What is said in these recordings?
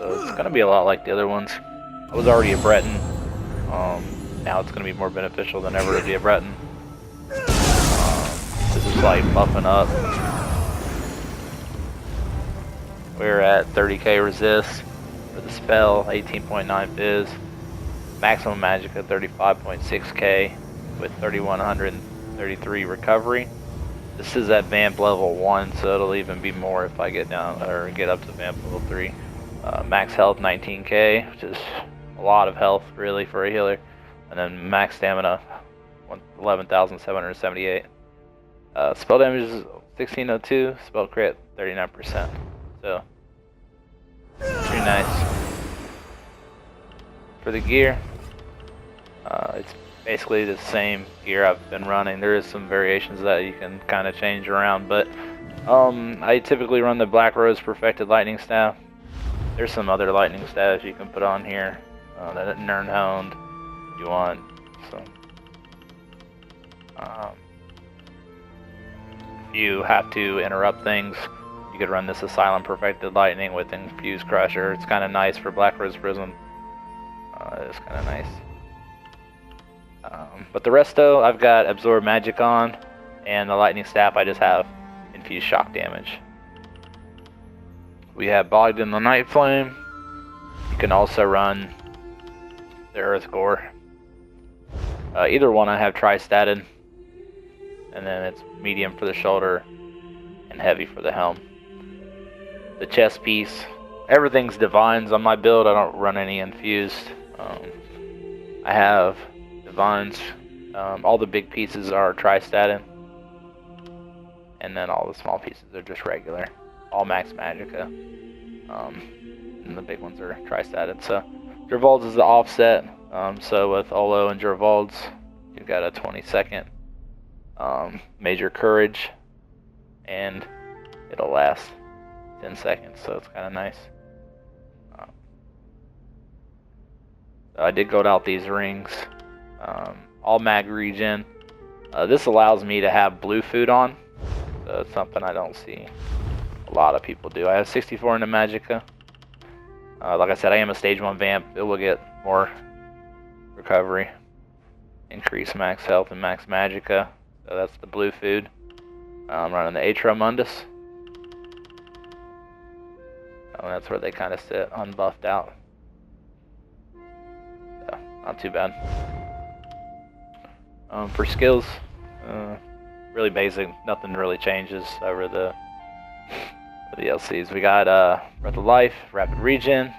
So it's going to be a lot like the other ones. I was already a Breton. Now it's going to be more beneficial than ever to be a Breton. This is like buffing up. We're at 30k resist for the spell, 18.9 fizz. Maximum magic at 35.6k with 3133 recovery. This is at vamp level 1, so it'll even be more if I get down or get up to vamp level 3. Max health 19k, which is a lot of health really for a healer. And then max stamina 11,778. Spell damage is 1602, spell crit 39%. So pretty nice. For the gear, it's basically the same gear I've been running. There is some variations that you can kind of change around, but I typically run the Black Rose Perfected Lightning Staff. There's some other lightning staffs you can put on here. That Nernhoned, you want. So, if you have to interrupt things, you could run this Asylum Perfected Lightning with Infused Crusher. It's kind of nice for Black Rose Prism. It's kind of nice. But the rest though, I've got Absorb Magic on, and the Lightning Staff I just have Infused Shock Damage. We have Bogged in the Night Flame. You can also run the Earth Gore. Either one I have tri-statted, and then it's medium for the shoulder and heavy for the helm. The chest piece, everything's divines on my build. I don't run any infused. I have divines. All the big pieces are tri-statted, and then all the small pieces are just regular, all max magicka. And the big ones are tri-statted. So Jorvalds is the offset. So with Olo and Jorvalds, you've got a 20-second major courage, and it'll last 10 seconds. So it's kind of nice. I did go out these rings. All mag regen. This allows me to have blue food on. So it's something I don't see a lot of people do. I have 64 in the magicka. Like I said, I am a stage 1 vamp. It will get more recovery, increase max health and max magicka. So that's the blue food. I'm running the Atro Mundus. Oh, that's where they kind of sit, unbuffed out. So, not too bad. For skills, really basic. Nothing really changes over the DLCs. We got Breath of Life, Rapid Regen,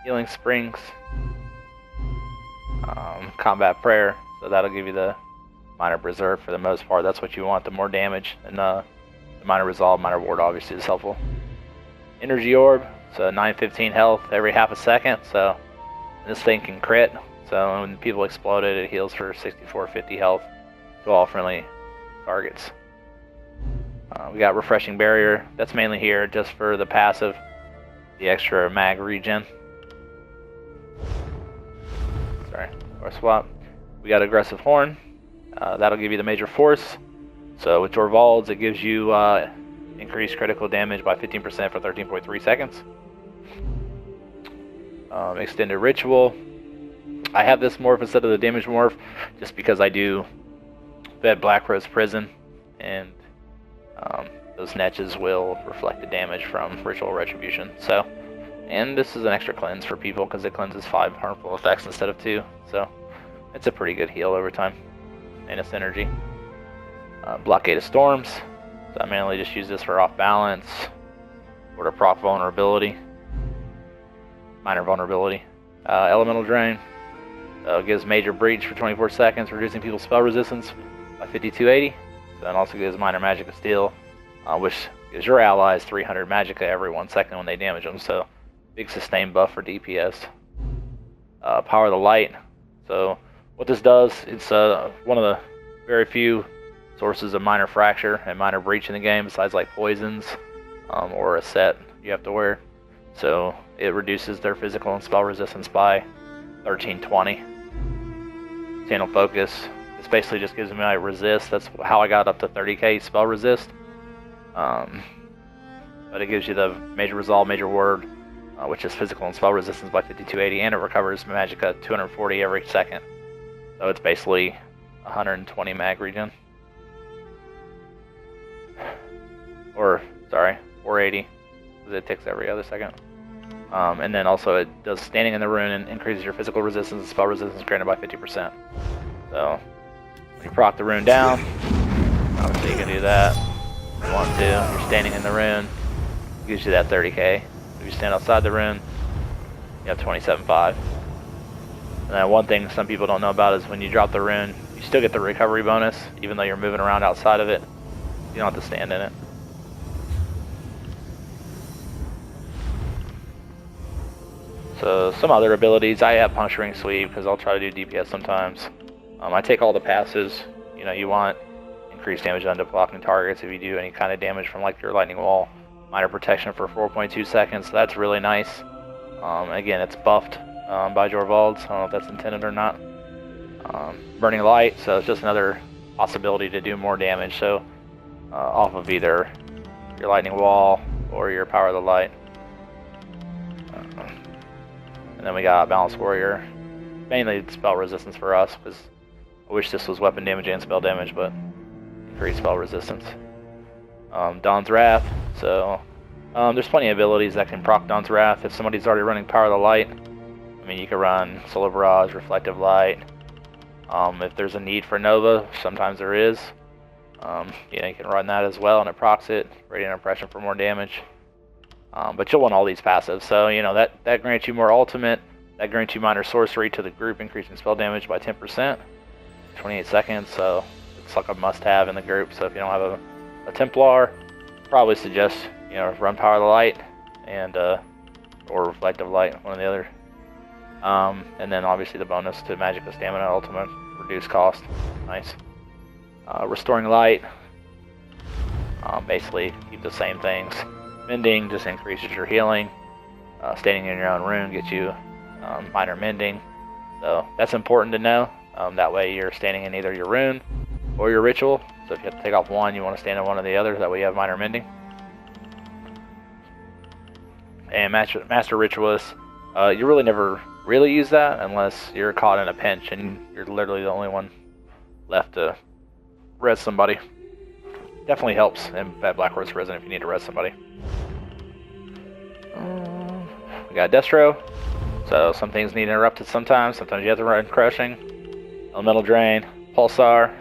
Healing Springs, Combat Prayer, so that'll give you the Minor Preserve for the most part. That's what you want, the more damage, and the Minor Resolve, Minor Ward obviously is helpful. Energy Orb, so 915 health every half a second, so this thing can crit, so when people explode it, it heals for 6450 health to all friendly targets. We got Refreshing Barrier. That's mainly here just for the passive, the extra mag regen. Sorry, or swap. We got Aggressive Horn. That'll give you the major force. So with Jorvalds, it gives you increased critical damage by 15% for 13.3 seconds. Extended Ritual. I have this morph instead of the damage morph just because I do Fed Black Rose Prison, and those netches will reflect the damage from Ritual Retribution. So, and this is an extra cleanse for people because it cleanses 5 harmful effects instead of 2. So it's a pretty good heal over time, and it's energy. Blockade of Storms. So I mainly just use this for off balance or to proc vulnerability, minor vulnerability. Elemental Drain. Gives major breach for 24 seconds, reducing people's spell resistance by 5280. So it also gives minor magic of steel, which gives your allies 300 magicka every 1 second when they damage them. So big sustain buff for DPS. Power of the Light. So what this does, it's one of the very few sources of minor fracture and minor breach in the game, besides like poisons or a set you have to wear. So it reduces their physical and spell resistance by 1320. Channel Focus. This basically just gives me my resist. That's how I got up to 30k spell resist. But it gives you the major resolve, major word, which is physical and spell resistance by 5280, and it recovers magicka 240 every second. So it's basically 120 mag regen. Or, sorry, 480, because it ticks every other second. And then also it does standing in the rune and increases your physical resistance and spell resistance granted by 50%. So, when you proc the rune down, obviously you can do that if you want to. You're standing in the rune, it gives you that 30k. If you stand outside the rune, you have 27.5. And then one thing some people don't know about is when you drop the rune, you still get the recovery bonus, even though you're moving around outside of it. You don't have to stand in it. So some other abilities, I have Puncturing Sweep because I'll try to do DPS sometimes. I take all the passes. You know, you want increased damage on blocking targets if you do any kind of damage from like your lightning wall. Minor protection for 4.2 seconds, so that's really nice. Again, it's buffed by Jorvalds. I don't know if that's intended or not. Burning Light, so it's just another possibility to do more damage. So off of either your lightning wall or your Power of the Light. And then we got Balance Warrior. Mainly spell resistance for us, because I wish this was weapon damage and spell damage, but increased spell resistance. Dawn's Wrath. So there's plenty of abilities that can proc Dawn's Wrath. If somebody's already running Power of the Light, I mean, you can run Solar Barrage, Reflective Light. If there's a need for Nova, sometimes there is. You know, you can run that as well, and it procs it. Radiant Impression for more damage. But you'll want all these passives, so you know that grants you more ultimate, that grants you minor sorcery to the group, increasing spell damage by 10%, 28 seconds, so it's like a must-have in the group. So if you don't have a Templar, probably suggest, you know, run Power of the Light and or Reflective Light, one or the other. And then obviously the bonus to Magicka Stamina Ultimate, reduced cost, nice. Restoring Light, basically keep the same things. Mending just increases your healing. Standing in your own rune gets you minor mending. So that's important to know. That way you're standing in either your rune or your ritual. So if you have to take off one, you want to stand in one or the other. That way you have minor mending. And Master Ritualist, you really never really use that unless you're caught in a pinch and you're literally the only one left to res somebody. Definitely helps in Bad Black Rose Prison if you need to res somebody. We got Destro, so some things need interrupted sometimes. Sometimes you have to run Crushing, Elemental Drain, Pulsar,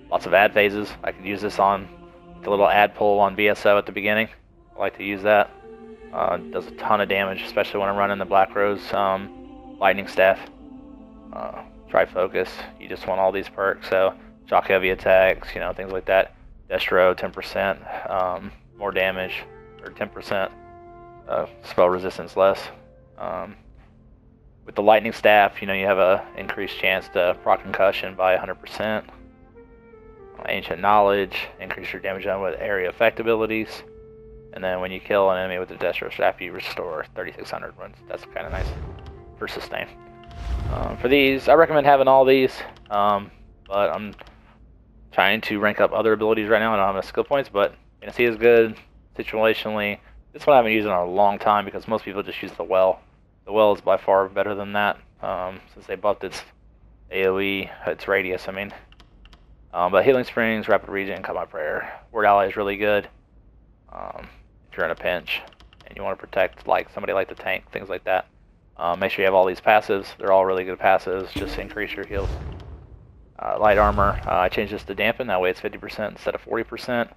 lots of ad phases. I could use this on the little ad pull on BSO at the beginning. I like to use that. Does a ton of damage, especially when I'm running the Black Rose Lightning Staff. Try Focus, you just want all these perks, so Shock Heavy attacks, you know, things like that. Destro, 10% more damage, or 10% spell resistance less. With the Lightning Staff, you know, you have a increased chance to proc Concussion by 100%. Ancient Knowledge, increase your damage done with area effect abilities. And then when you kill an enemy with the Destro Staff, you restore 3,600 runs. That's kind of nice for sustain. For these, I recommend having all these, but I'm trying to rank up other abilities right now. I don't have enough skill points, but NC is good situationally. This one I haven't used in a long time because most people just use the Well. The Well is by far better than that, since they buffed its AoE, its radius, I mean. But Healing Springs, Rapid Regen, Cut My Prayer. Word Ally is really good if you're in a pinch and you want to protect like somebody like the tank, things like that. Make sure you have all these passives. They're all really good passives. Just increase your heals. Light Armor, I changed this to Dampen. That way it's 50% instead of 40%.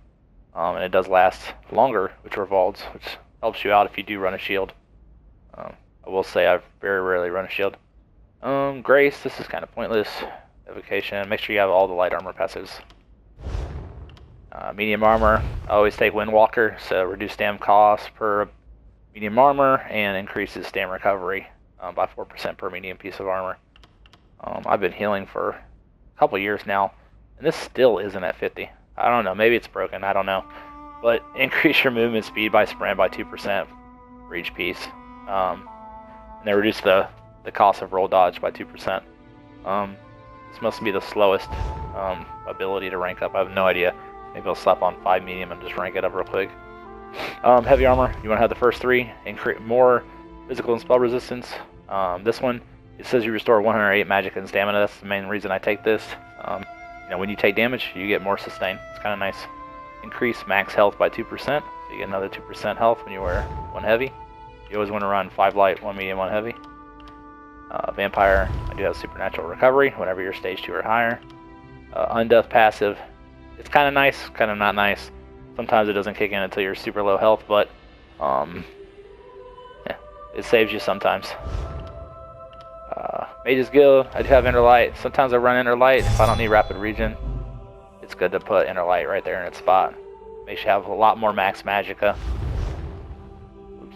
And it does last longer, which revolves, which helps you out if you do run a shield. I will say I very rarely run a shield. Grace, this is kind of pointless. Evocation, make sure you have all the Light Armor passives. Medium Armor, I always take Windwalker, so reduce stam cost per medium armor and increases stam recovery by 4% per medium piece of armor. I've been healing for a couple years now, and this still isn't at 50. I don't know, maybe it's broken, I don't know. But increase your movement speed by sprint by 2% for each piece. And then reduce the cost of roll dodge by 2%. This must be the slowest ability to rank up. I have no idea. Maybe I'll slap on 5 medium and just rank it up real quick. Heavy armor, you want to have the first 3 and create more physical and spell resistance. This one, it says you restore 108 magic and stamina. That's the main reason I take this. You know, when you take damage, you get more sustain. It's kind of nice. Increase max health by 2%. So you get another 2% health when you wear 1 heavy. You always want to run 5 light, 1 medium, 1 heavy. Vampire, I do have supernatural recovery whenever you're stage 2 or higher. Undeath passive, it's kind of nice, kind of not nice. Sometimes it doesn't kick in until you're super low health, but yeah, it saves you sometimes. Mage's Guild, I do have Inner Light. Sometimes I run Inner Light if I don't need rapid regen. It's good to put Inner Light right there in its spot. Makes you have a lot more max magicka. Oops.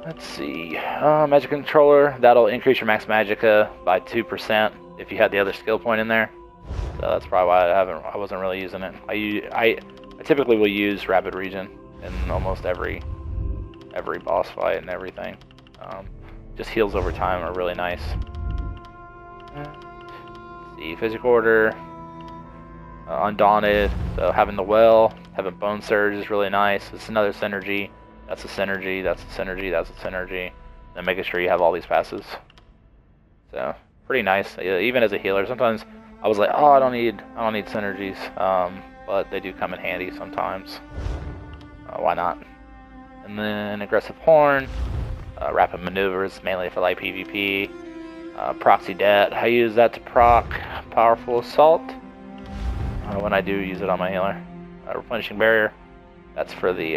Let's see. Magic Controller, that'll increase your max magicka by 2% if you had the other skill point in there. So that's probably why I wasn't really using it. I typically will use rapid regen in almost every boss fight and everything. Just heals over time are really nice. Let's see, physical order, Undaunted. So having the well, having Bone Surge is really nice. It's another synergy. That's a synergy. That's a synergy. That's a synergy. And making sure you have all these passes. So pretty nice. Even as a healer, sometimes I was like, oh, I don't need synergies. But they do come in handy sometimes. Why not? And then Aggressive Horn, Rapid Maneuvers, mainly for light PvP. Proxy Det, I use that to proc Powerful Assault when I do use it on my healer. Replenishing Barrier, that's for the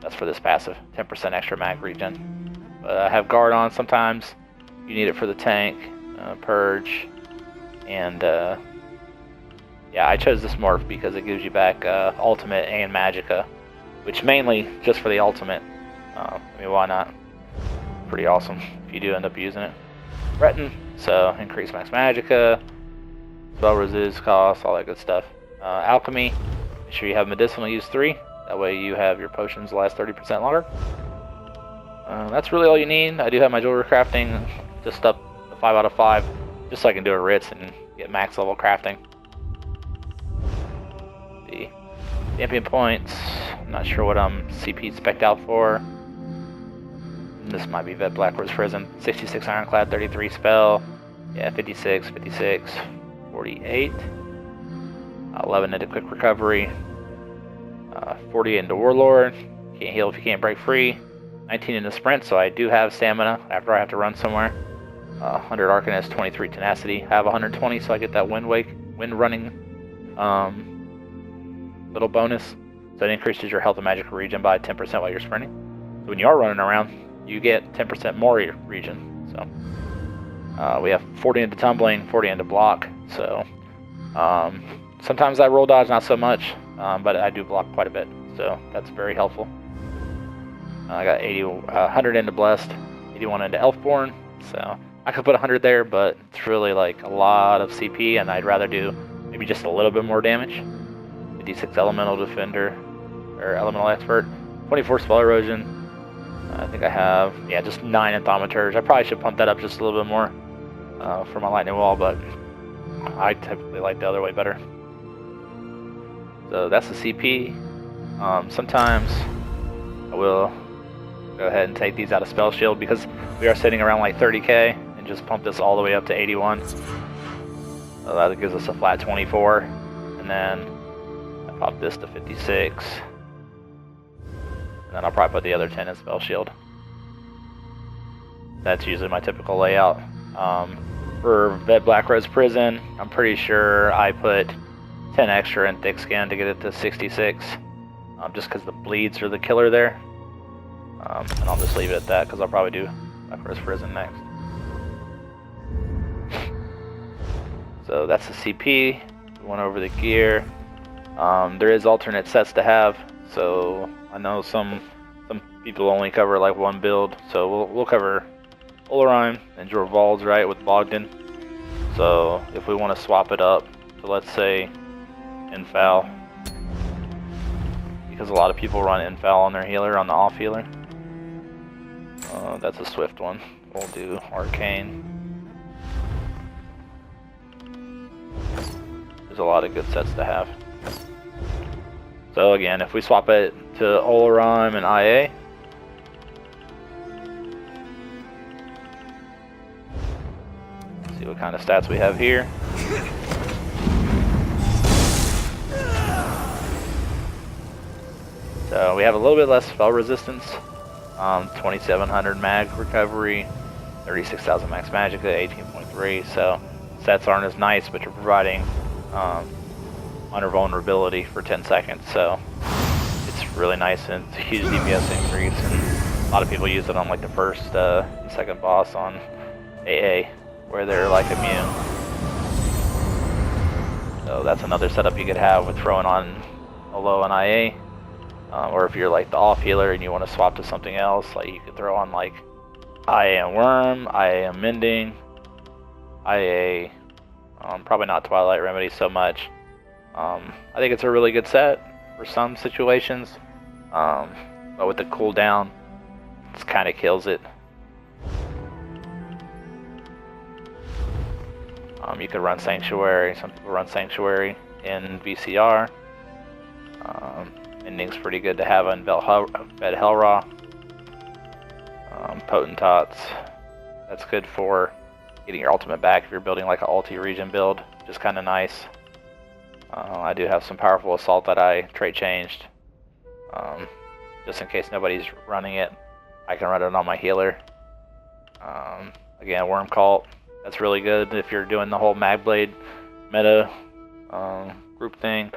that's for this passive, 10% extra mag regen. I have Guard on sometimes. You need it for the tank, Purge, and yeah, I chose this morph because it gives you back ultimate and magicka, which mainly just for the ultimate. I mean, why not? Pretty awesome if you do end up using it. Retin, so increase max magicka, spell resist cost, all that good stuff. Alchemy, make sure you have medicinal use 3. That way you have your potions last 30% longer. That's really all you need. I do have my jewelry crafting just up to 5 out of 5, just so I can do a Ritz and get max level crafting. The champion points, I'm not sure what I'm CP spec'd out for. This might be Vet Black Rose Prison. 66 Ironclad, 33 spell. Yeah, 56, 56, 48. 11 into quick recovery. 40 into Warlord. Can't heal if you can't break free. 19 into sprint, so I do have stamina after I have to run somewhere. 100 Arcanist, 23 tenacity. I have 120, so I get that wind running little bonus. So it increases your health and magic regen by 10% while you're sprinting. So when you are running around, you get 10% more regen. So we have 40 into tumbling, 40 into block. So sometimes I roll dodge, not so much, but I do block quite a bit. So that's very helpful. I got 100 into blessed, 81 into elfborn. So I could put 100 there, but it's really like a lot of CP, and I'd rather do maybe just a little bit more damage. 56 elemental defender or elemental expert, 24 spell erosion. I think I have, yeah, just 9 in thaumaturge. I probably should pump that up just a little bit more for my lightning wall, but I typically like the other way better. So that's the CP. Sometimes I will go ahead and take these out of spell shield because we are sitting around like 30k and just pump this all the way up to 81. So that gives us a flat 24, and then I pop this to 56. And then I'll probably put the other 10 in spell shield. That's usually my typical layout. For Vet Black Rose Prison, I'm pretty sure I put 10 extra in thick skin to get it to 66. Just because the bleeds are the killer there. And I'll just leave it at that because I'll probably do Black Rose Prison next. So that's the CP. We went over the gear. There is alternate sets to have. So I know some people only cover like one build, so we'll cover Olorime and Jorval's right with Bogdan. So if we want to swap it up to, let's say, Infal, because a lot of people run Infal on their healer, on the off healer. That's a swift one. We'll do Arcane. a lot of good sets to have. So again, if we swap it to Olaram and IA, see what kind of stats we have here. So we have a little bit less spell resistance, 2700 mag recovery, 36,000 max magicka, 18.3. So stats aren't as nice, but you're providing under vulnerability for 10 seconds. So it's really nice, and it's a huge DPS increase. And a lot of people use it on like the first and second boss on AA, where they're like immune. So that's another setup you could have with throwing on Olo and IA. Or if you're like the off healer and you want to swap to something else, like you could throw on like IA and Worm, IA and Mending, IA, probably not Twilight Remedy so much. I think it's a really good set for some situations, but with the cooldown, it kind of kills it. You could run Sanctuary. Some people run Sanctuary in VCR. Ending's pretty good to have on Bed Hellraw. Potentates, that's good for getting your ultimate back if you're building like an ulti region build, which is kind of nice. I do have some powerful assault that I trait changed, just in case nobody's running it. I can run it on my healer. Again, Worm Cult, that's really good if you're doing the whole Magblade meta group thing.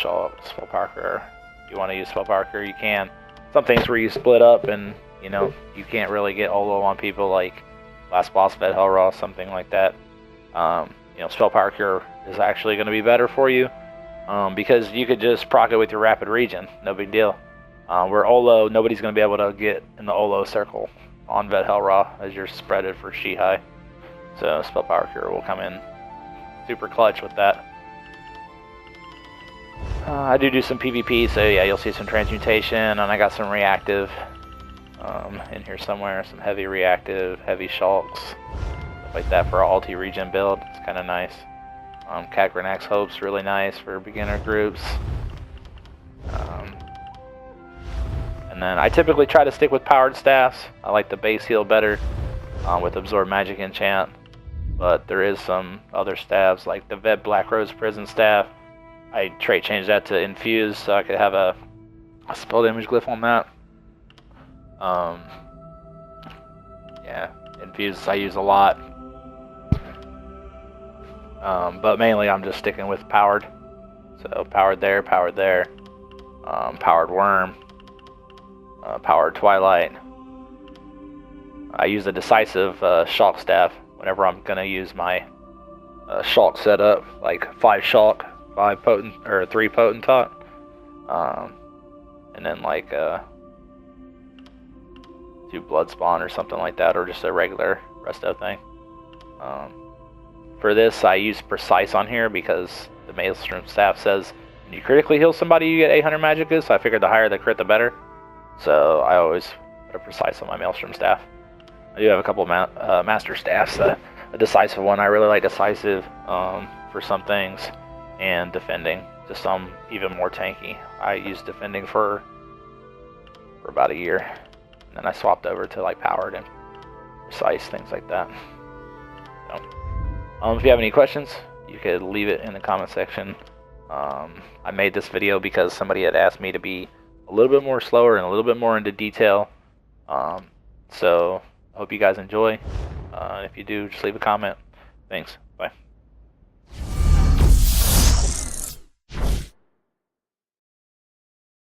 Spellparker. If you want to use Spellparker, you can. Some things where you split up and you can't really get Olo on people, like last boss Bed Hellraw, something like that. Spellparker is actually going to be better for you because you could just proc it with your rapid regen, no big deal. Where Olo, nobody's going to be able to get in the Olo circle on Bed Hellraw as you're spreaded for Shihai. So Spellparker will come in super clutch with that. I do some PvP, so yeah, you'll see some transmutation, and I got some reactive in here somewhere, some heavy reactive, heavy shulks, stuff like that for an ulti regen build. It's kind of nice. Kakranax Hope's really nice for beginner groups. And then I typically try to stick with powered staffs. I like the base heal better with Absorb Magic Enchant, but there is some other staffs like the Ved Black Rose Prison Staff. I trait changed that to Infuse so I could have a spell damage glyph on that. Yeah, Infuse I use a lot. But mainly I'm just sticking with powered. So powered there, powered Worm, powered Twilight. I use a decisive Shulk Staff whenever I'm gonna use my Shulk setup, like 5 Shulk. 5 potent or 3 potentate, and then like 2 Bloodspawn or something like that, or just a regular resto thing. For this, I use Precise on here because the Maelstrom staff says when you critically heal somebody, you get 800 magicka. So I figured the higher the crit, the better. So I always put a Precise on my Maelstrom staff. I do have a couple of master staffs. A decisive one, I really like decisive for some things. And defending, just some even more tanky. I used defending for about a year, and then I swapped over to like powered and precise, things like that. So, if you have any questions, you could leave it in the comment section. I made this video because somebody had asked me to be a little bit more slower and a little bit more into detail. So I hope you guys enjoy. If you do, just leave a comment. Thanks.